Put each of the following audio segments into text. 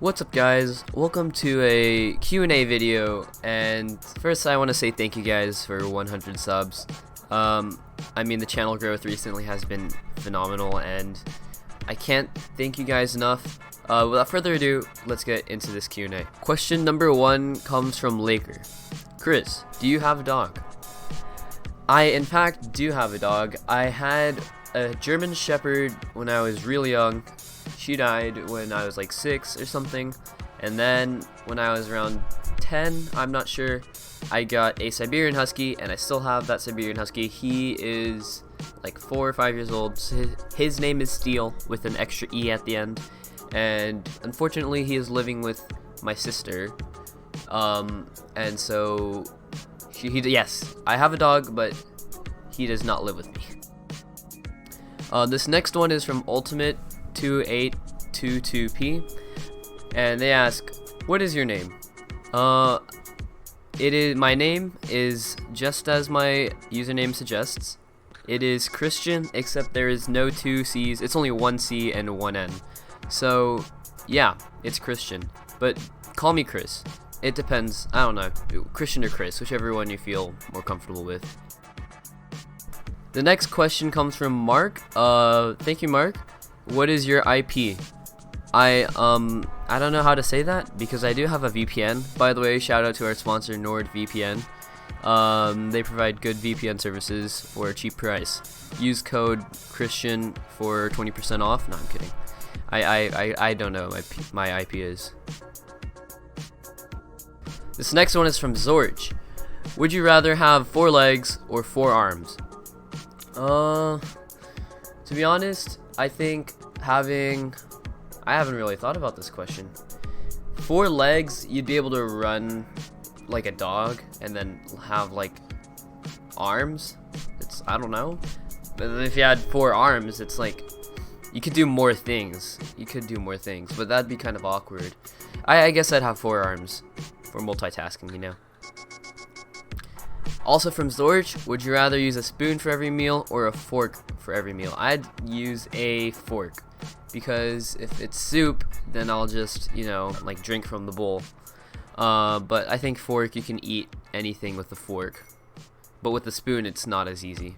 What's up guys, welcome to a Q&A video, and first I want to say thank you guys for 100 subs. I mean the channel growth recently has been phenomenal and I can't thank you guys enough. Without further ado, let's get into this Q&A. Question number 1 comes from Laker. Chris, do you have a dog? I in fact do have a dog. I had a German Shepherd when I was really young. She died when I was like 6 or something, and then when I was around 10, I'm not sure, I got a Siberian Husky, and I still have that Siberian Husky. He is like 4 or 5 years old. His name is Steel with an extra E at the end, and unfortunately he is living with my sister, and so yes, I have a dog, but he does not live with me. This next one is from Ultimate 2822p, and they ask, what is your name? My name is just as my username suggests. It is Christian, except there is no 2 C's. It's only 1 C and 1 N. So yeah, it's Christian, but call me Chris. It depends, I don't know, Christian or Chris, whichever one you feel more comfortable with. The next question comes from Mark. Thank you, Mark. What is your IP? I don't know how to say that because I do have a VPN. By the way, shout out to our sponsor NordVPN. They provide good VPN services for a cheap price. Use code Christian for 20% off. No, I'm kidding. I don't know what my IP is. This next one is from Zorge. Would you rather have 4 legs or 4 arms? To be honest, I think I haven't really thought about this question. 4 legs, you'd be able to run like a dog, and then have like arms. I don't know. But if you had 4 arms, it's like you could do more things. But that'd be kind of awkward. I guess I'd have 4 arms for multitasking, you know. Also from Zorge, would you rather use a spoon for every meal or a fork for every meal? I'd use a fork, because if it's soup, then I'll just, you know, like drink from the bowl. But I think fork, you can eat anything with the fork. But with the spoon, it's not as easy.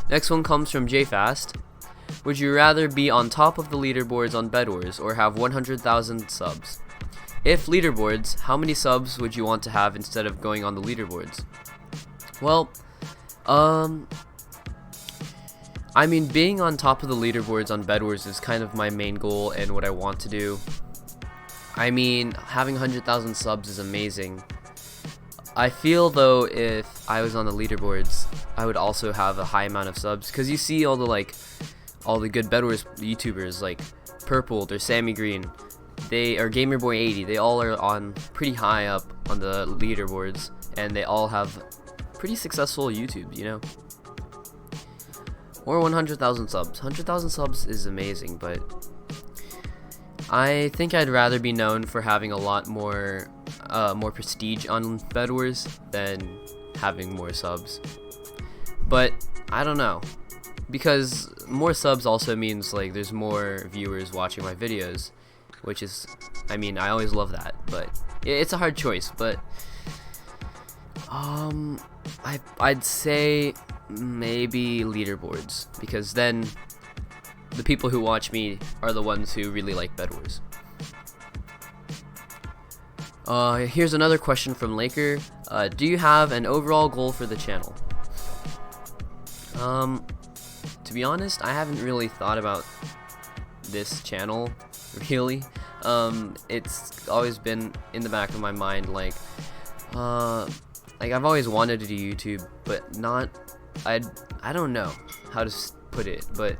Next one comes from JFast. Would you rather be on top of the leaderboards on Bedwars or have 100,000 subs? If leaderboards, how many subs would you want to have instead of going on the leaderboards? Well, I mean, being on top of the leaderboards on Bedwars is kind of my main goal and what I want to do. I mean, having 100,000 subs is amazing. I feel though if I was on the leaderboards, I would also have a high amount of subs, because you see all the good Bedwars YouTubers like Purpled or Sammy Green. They are GamerBoy80. They all are on pretty high up on the leaderboards, and they all have pretty successful YouTube, you know. Or 100,000 subs. 100,000 subs is amazing, but I think I'd rather be known for having a lot more prestige on Bedwars than having more subs. But I don't know, because more subs also means like there's more viewers watching my videos, which is, I mean, I always love that, but it's a hard choice. But I'd say maybe leaderboards, because then the people who watch me are the ones who really like Bedwars. Here's another question from Laker. Do you have an overall goal for the channel? To be honest, I haven't really thought about this channel, really. It's always been in the back of my mind, like I've always wanted to do YouTube, but not, I don't know how to put it, but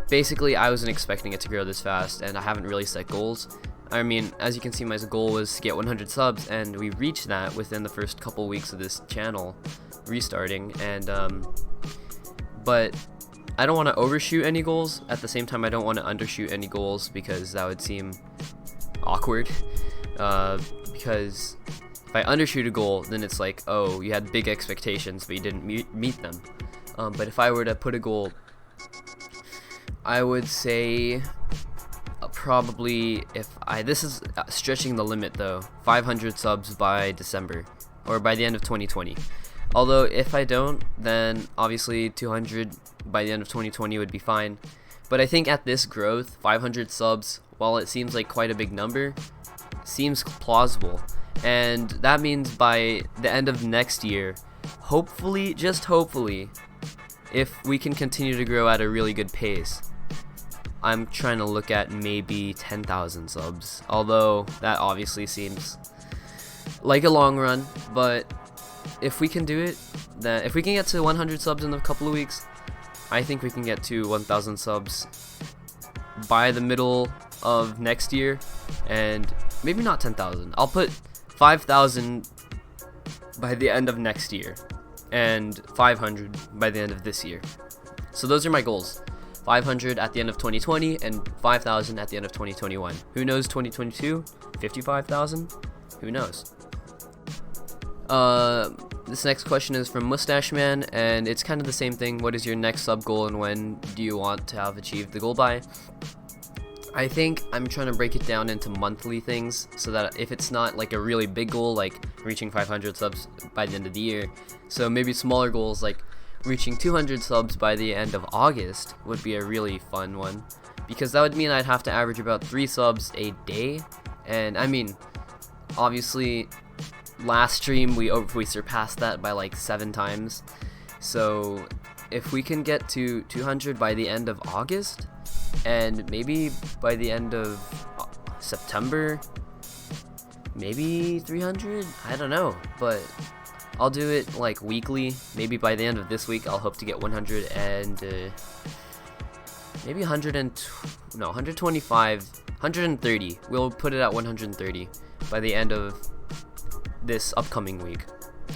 basically I wasn't expecting it to grow this fast, and I haven't really set goals. I mean, as you can see, my goal was to get 100 subs, and we reached that within the first couple weeks of this channel restarting, and but I don't want to overshoot any goals. At the same time, I don't want to undershoot any goals, because that would seem awkward. Because if I undershoot a goal, then it's like, oh, you had big expectations, but you didn't meet them. But if I were to put a goal, I would say probably, this is stretching the limit though, 500 subs by December, or by the end of 2020. Although if I don't, then obviously 200 by the end of 2020 would be fine. But I think at this growth, 500 subs, while it seems like quite a big number, seems plausible. And that means by the end of next year, hopefully, just hopefully, if we can continue to grow at a really good pace, I'm trying to look at maybe 10,000 subs. Although that obviously seems like a long run, but if we can do it, then if we can get to 100 subs in a couple of weeks, I think we can get to 1,000 subs by the middle of next year, and maybe not 10,000. I'll put 5,000 by the end of next year, and 500 by the end of this year. So those are my goals. 500 at the end of 2020 and 5,000 at the end of 2021. Who knows 2022? 55,000? Who knows? This next question is from Mustache Man, and it's kind of the same thing. What is your next sub goal, and when do you want to have achieved the goal by? I think I'm trying to break it down into monthly things, so that if it's not like a really big goal, like reaching 500 subs by the end of the year, so maybe smaller goals like reaching 200 subs by the end of August would be a really fun one, because that would mean I'd have to average about 3 subs a day. And I mean, obviously last stream we surpassed that by like 7 times, so if we can get to 200 by the end of August, and maybe by the end of September, maybe 300, I don't know, but I'll do it like weekly. Maybe by the end of this week I'll hope to get 100 and maybe 125, 130. We'll put it at 130 by the end of this upcoming week,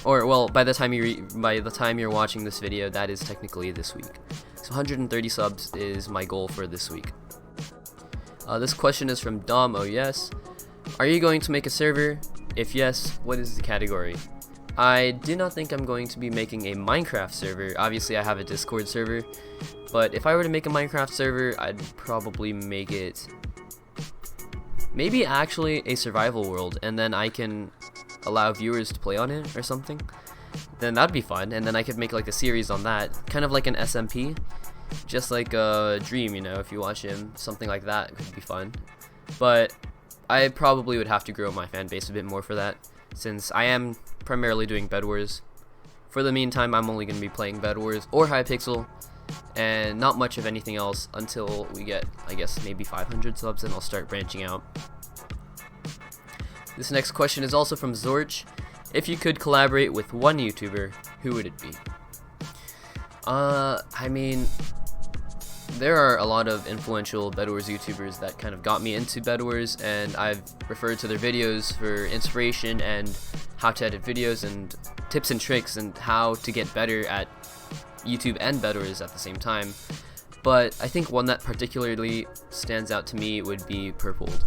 or well, by the time you're watching this video, that is technically this week. So 130 subs is my goal for this week. This question is from Dom. Oh yes. Are you going to make a server? If yes, what is the category? I do not think I'm going to be making a Minecraft server. Obviously I have a Discord server, but if I were to make a Minecraft server, I'd probably make it maybe actually a survival world, and then I can allow viewers to play on it or something. Then that'd be fun, and then I could make like a series on that, kind of like an SMP, just like a Dream, you know, if you watch him, something like that could be fun. But I probably would have to grow my fan base a bit more for that, since I am primarily doing Bedwars. For the meantime, I'm only going to be playing Bedwars or Hypixel, and not much of anything else until we get, I guess, maybe 500 subs, and I'll start branching out. This next question is also from Zorch. If you could collaborate with one YouTuber, who would it be? I mean, there are a lot of influential Bedwars YouTubers that kind of got me into Bedwars, and I've referred to their videos for inspiration and how to edit videos and tips and tricks and how to get better at YouTube and Bedwars at the same time. But I think one that particularly stands out to me would be Purpled.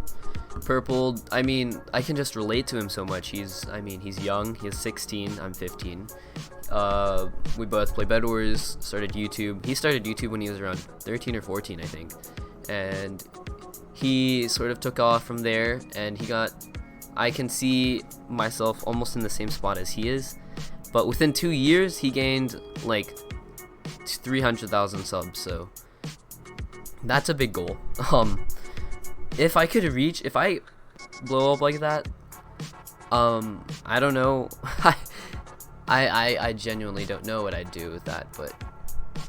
Purpled, I mean, I can just relate to him so much. He's young, he's 16, I'm 15. We both play Bedwars, started YouTube. He started YouTube when he was around 13 or 14, I think. And he sort of took off from there, and I can see myself almost in the same spot as he is. But within 2 years, he gained like 300,000 subs, so that's a big goal. If I blow up like that, I don't know. I genuinely don't know what I'd do with that, but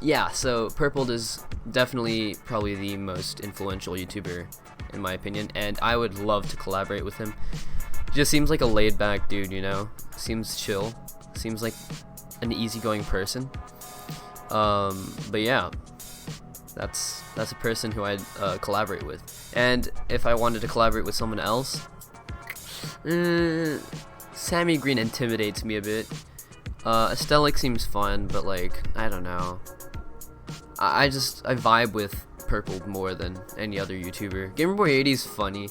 yeah, so Purpled is definitely probably the most influential YouTuber in my opinion, and I would love to collaborate with him. Just seems like a laid back dude, you know? Seems chill, seems like an easygoing person. But yeah, that's a person who I'd collaborate with. And if I wanted to collaborate with someone else, Sammy Green intimidates me a bit. Astellic seems fun, but like, I don't know. I vibe with Purpled more than any other YouTuber. Gamerboy80's funny.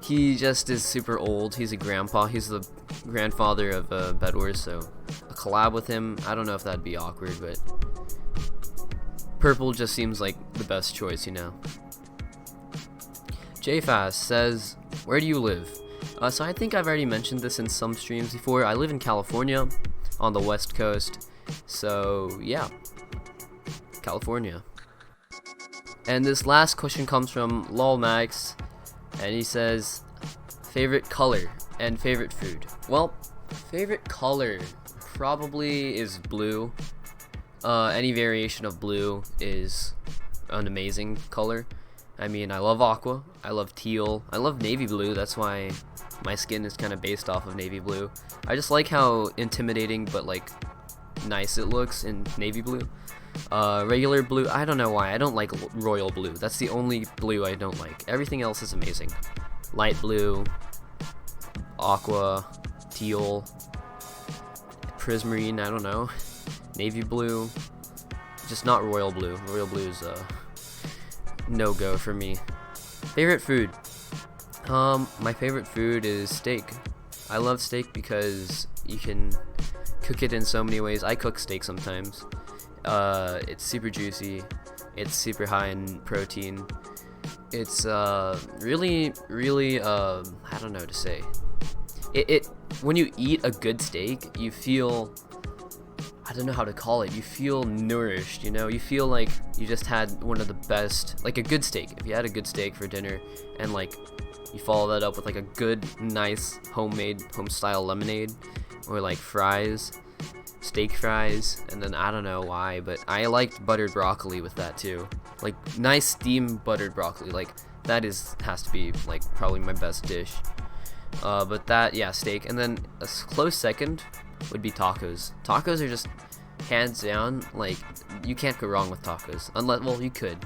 He just is super old. He's a grandpa. He's the grandfather of Bedwars, so a collab with him, I don't know if that'd be awkward, but Purple just seems like the best choice, you know. JFast says, where do you live? So I think I've already mentioned this in some streams before. I live in California on the West Coast. So yeah, California. And this last question comes from LolMax, and he says, favorite color and favorite food. Well, favorite color probably is blue. Any variation of blue is an amazing color. I mean, I love aqua, I love teal, I love navy blue. That's why my skin is kind of based off of navy blue. I just like how intimidating but like nice it looks in navy blue. Regular blue, I don't know why. I don't like royal blue. That's the only blue I don't like. Everything else is amazing. Light blue, aqua, teal, prismarine, I don't know. Navy blue, just not royal blue. Royal blue is a no-go for me. Favorite food? My favorite food is steak. I love steak because you can cook it in so many ways. I cook steak sometimes. It's super juicy, it's super high in protein, it's really I don't know what to say. It when you eat a good steak, you feel, I don't know how to call it, you feel nourished, you know, you feel like you just had one of the best, like a good steak. If you had a good steak for dinner and like you follow that up with like a good nice homemade home style lemonade or like fries, steak fries, and then I don't know why, but I liked buttered broccoli with that too. Like nice steamed buttered broccoli, like that has to be like probably my best dish. But that, yeah, steak, and then a close second would be tacos. Tacos are just hands down, like you can't go wrong with tacos. Unless, well, you could.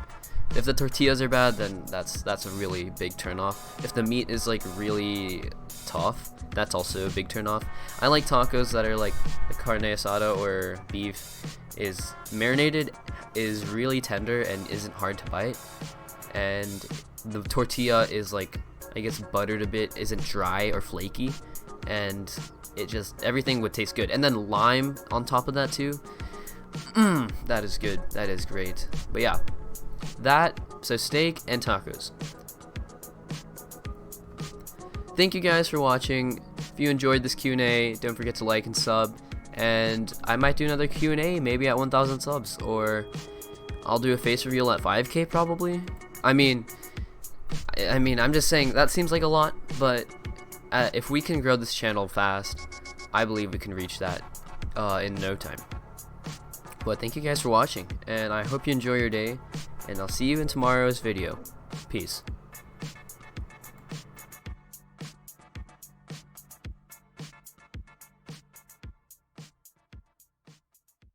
If the tortillas are bad, then that's a really big turn off. If the meat is like really tough, that's also a big turn off. I like tacos that are like the carne asada or beef is marinated, is really tender and isn't hard to bite, and the tortilla is like, I guess, buttered a bit, isn't dry or flaky, and it just, everything would taste good. And then lime on top of that too. That is good. That is great. But yeah, so steak and tacos. Thank you guys for watching. If you enjoyed this Q&A, don't forget to like and sub, and I might do another Q&A maybe at 1,000 subs, or I'll do a face reveal at 5K probably. I mean I'm just saying that seems like a lot, but if we can grow this channel fast, I believe we can reach that in no time. But thank you guys for watching, and I hope you enjoy your day, and I'll see you in tomorrow's video. Peace.